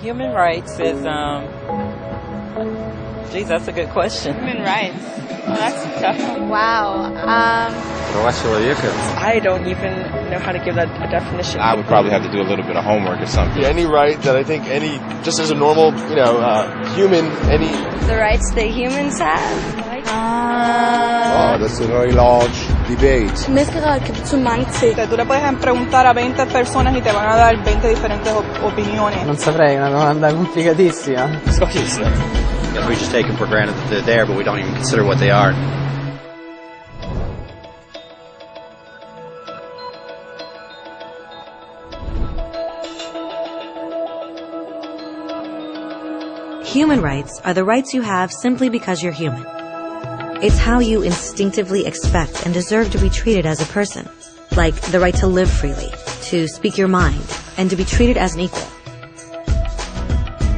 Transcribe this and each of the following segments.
Human rights is, geez, that's a good question. Human rights. Oh, that's tough. Wow. I don't even know how to give that a definition. I would probably have to do a little bit of homework or something. Any right that I think just as a normal, human, any... The rights that humans have. Oh, that's a very large debate. Més que rar, que són mancs. Tú le puedes preguntar a 20 personas y te van a dar 20 diferentes opiniones. Non saprei, una domanda complicatissima. We just take them for granted that they're there, but we don't even consider what they are. Human rights are the rights you have simply because you're human. It's how you instinctively expect and deserve to be treated as a person, like the right to live freely, to speak your mind, and to be treated as an equal.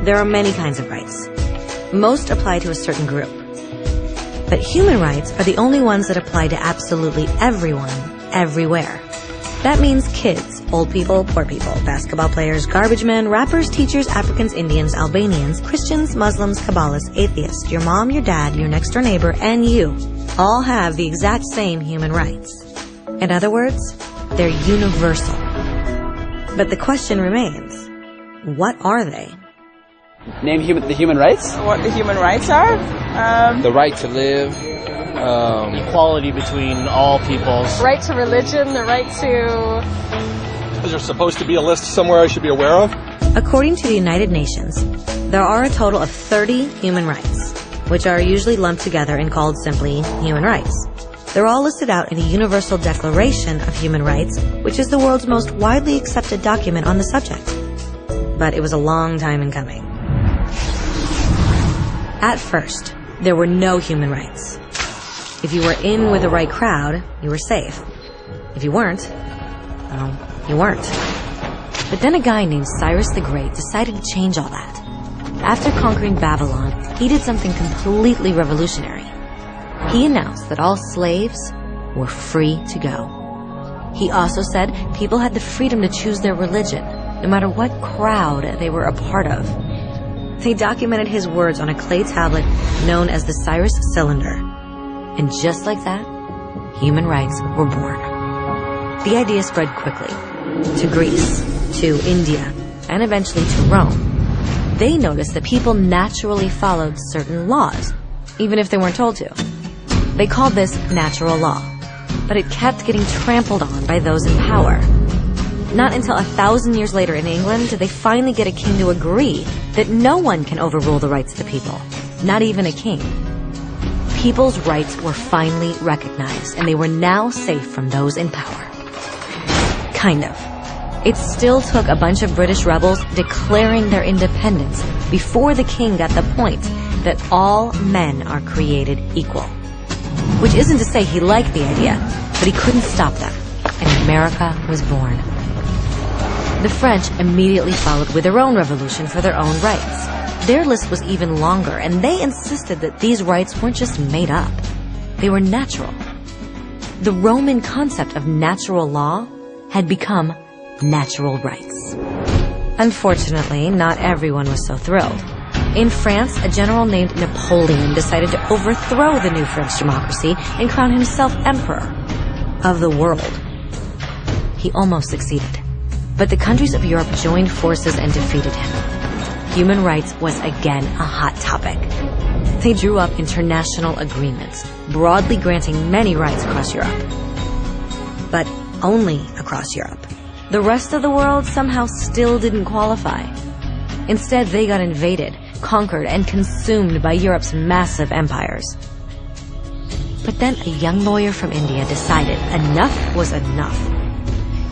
There are many kinds of rights. Most apply to a certain group. But human rights are the only ones that apply to absolutely everyone, everywhere. That means kids, old people, poor people, basketball players, garbage men, rappers, teachers, Africans, Indians, Albanians, Christians, Muslims, Kabbalists, atheists, your mom, your dad, your next door neighbor, and you all have the exact same human rights. In other words, they're universal. But the question remains, what are they? Name the human rights? What the human rights are? The right to live. Equality between all peoples. Right to religion, the right to... Is there supposed to be a list somewhere I should be aware of? According to the United Nations, there are a total of 30 human rights, which are usually lumped together and called simply human rights. They're all listed out in the Universal Declaration of Human Rights, which is the world's most widely accepted document on the subject. But it was a long time in coming. At first, there were no human rights. If you were in with the right crowd, you were safe. If you weren't, well, you weren't. But then a guy named Cyrus the Great decided to change all that. After conquering Babylon, he did something completely revolutionary. He announced that all slaves were free to go. He also said people had the freedom to choose their religion, no matter what crowd they were a part of. They documented his words on a clay tablet known as the Cyrus Cylinder. And just like that, human rights were born. The idea spread quickly to Greece, to India, and eventually to Rome. They noticed that people naturally followed certain laws, even if they weren't told to. They called this natural law, but it kept getting trampled on by those in power. Not until 1,000 years later in England did they finally get a king to agree that no one can overrule the rights of the people, not even a king. People's rights were finally recognized, and they were now safe from those in power. Kind of. It still took a bunch of British rebels declaring their independence before the king got the point that all men are created equal. Which isn't to say he liked the idea, but he couldn't stop them, and America was born. The French immediately followed with their own revolution for their own rights. Their list was even longer, and they insisted that these rights weren't just made up. They were natural. The Roman concept of natural law had become natural rights. Unfortunately, not everyone was so thrilled. In France, a general named Napoleon decided to overthrow the new French democracy and crown himself emperor of the world. He almost succeeded. But the countries of Europe joined forces and defeated him. Human rights was again a hot topic. They drew up international agreements, broadly granting many rights across Europe. But only across Europe. The rest of the world somehow still didn't qualify. Instead, they got invaded, conquered, and consumed by Europe's massive empires. But then a young lawyer from India decided enough was enough.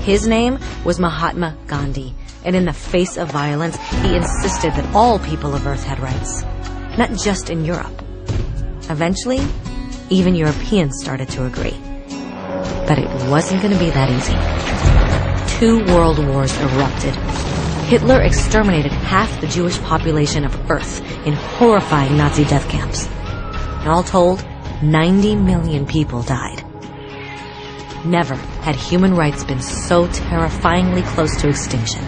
His name was Mahatma Gandhi, and in the face of violence, he insisted that all people of Earth had rights, not just in Europe. Eventually, even Europeans started to agree. But it wasn't going to be that easy. 2 world wars erupted. Hitler exterminated half the Jewish population of Earth in horrifying Nazi death camps. And all told, 90 million people died. Never had human rights been so terrifyingly close to extinction.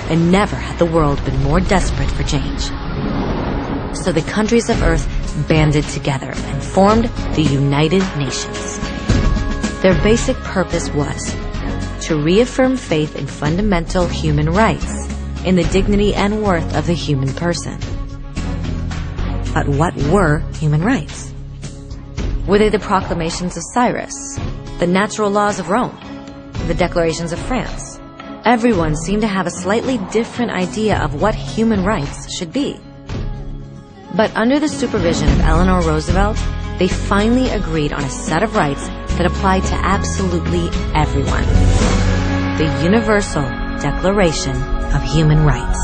and never had the world been more desperate for change. So the countries of Earth banded together and formed the United Nations. Their basic purpose was to reaffirm faith in fundamental human rights, in the dignity and worth of the human person. But what were human rights? Were they the proclamations of Cyrus, the natural laws of Rome, the declarations of France? Everyone seemed to have a slightly different idea of what human rights should be. But under the supervision of Eleanor Roosevelt, they finally agreed on a set of rights that applied to absolutely everyone. The Universal Declaration of Human Rights.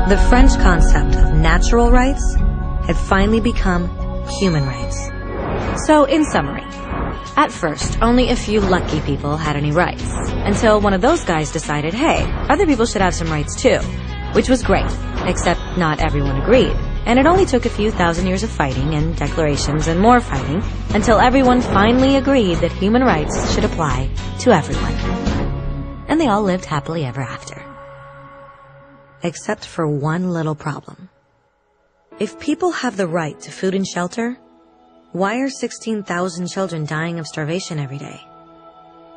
The French concept of natural rights had finally become human rights. So, in summary, at first, only a few lucky people had any rights, until one of those guys decided, hey, other people should have some rights too, which was great, except not everyone agreed. And it only took a few thousand years of fighting and declarations and more fighting until everyone finally agreed that human rights should apply to everyone. And they all lived happily ever after. Except for one little problem. If people have the right to food and shelter, why are 16,000 children dying of starvation every day?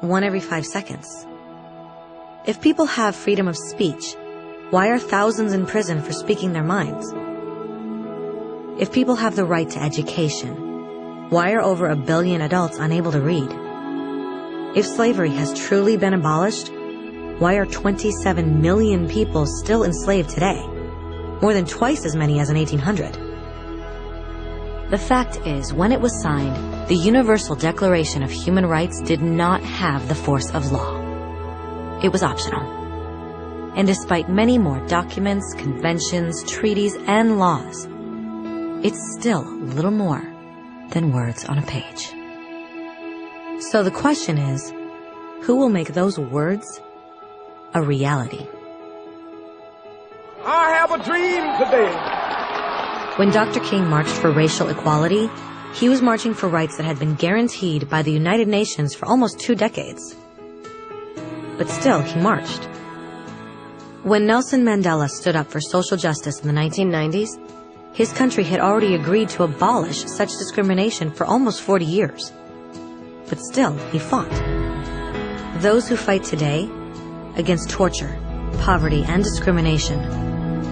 1 every 5 seconds. If people have freedom of speech, why are thousands in prison for speaking their minds? If people have the right to education, why are over 1 billion adults unable to read? If slavery has truly been abolished, why are 27 million people still enslaved today? More than twice as many as in 1800. The fact is, when it was signed, the Universal Declaration of Human Rights did not have the force of law. It was optional. And despite many more documents, conventions, treaties, and laws, it's still little more than words on a page. So the question is, who will make those words a reality? I have a dream today. When Dr. King marched for racial equality, he was marching for rights that had been guaranteed by the United Nations for almost 2 decades. But still, he marched. When Nelson Mandela stood up for social justice in the 1990s, his country had already agreed to abolish such discrimination for almost 40 years. But still, he fought. Those who fight today against torture, poverty, and discrimination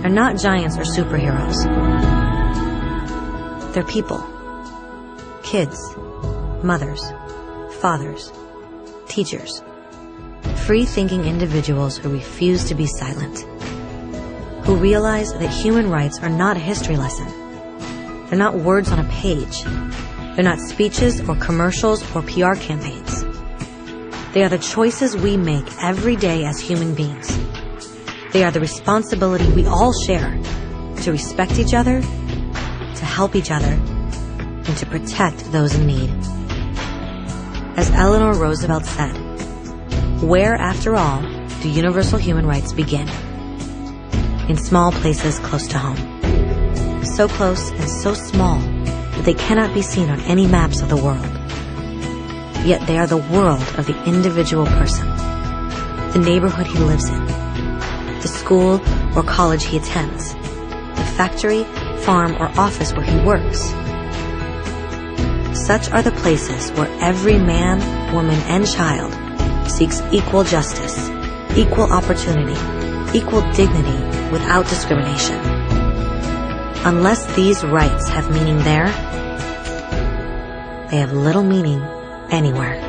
are not giants or superheroes. They're people. Kids, mothers, fathers, teachers. Free-thinking individuals who refuse to be silent. Who realize that human rights are not a history lesson. They're not words on a page. They're not speeches or commercials or PR campaigns. They are the choices we make every day as human beings. They are the responsibility we all share to respect each other, to help each other, and to protect those in need. As Eleanor Roosevelt said, where, after all, do universal human rights begin? In small places close to home. So close and so small that they cannot be seen on any maps of the world. Yet they are the world of the individual person, the neighborhood he lives in, the school or college he attends, the factory, farm, or office where he works. Such are the places where every man, woman, and child seeks equal justice, equal opportunity, equal dignity without discrimination. Unless these rights have meaning there, they have little meaning anywhere.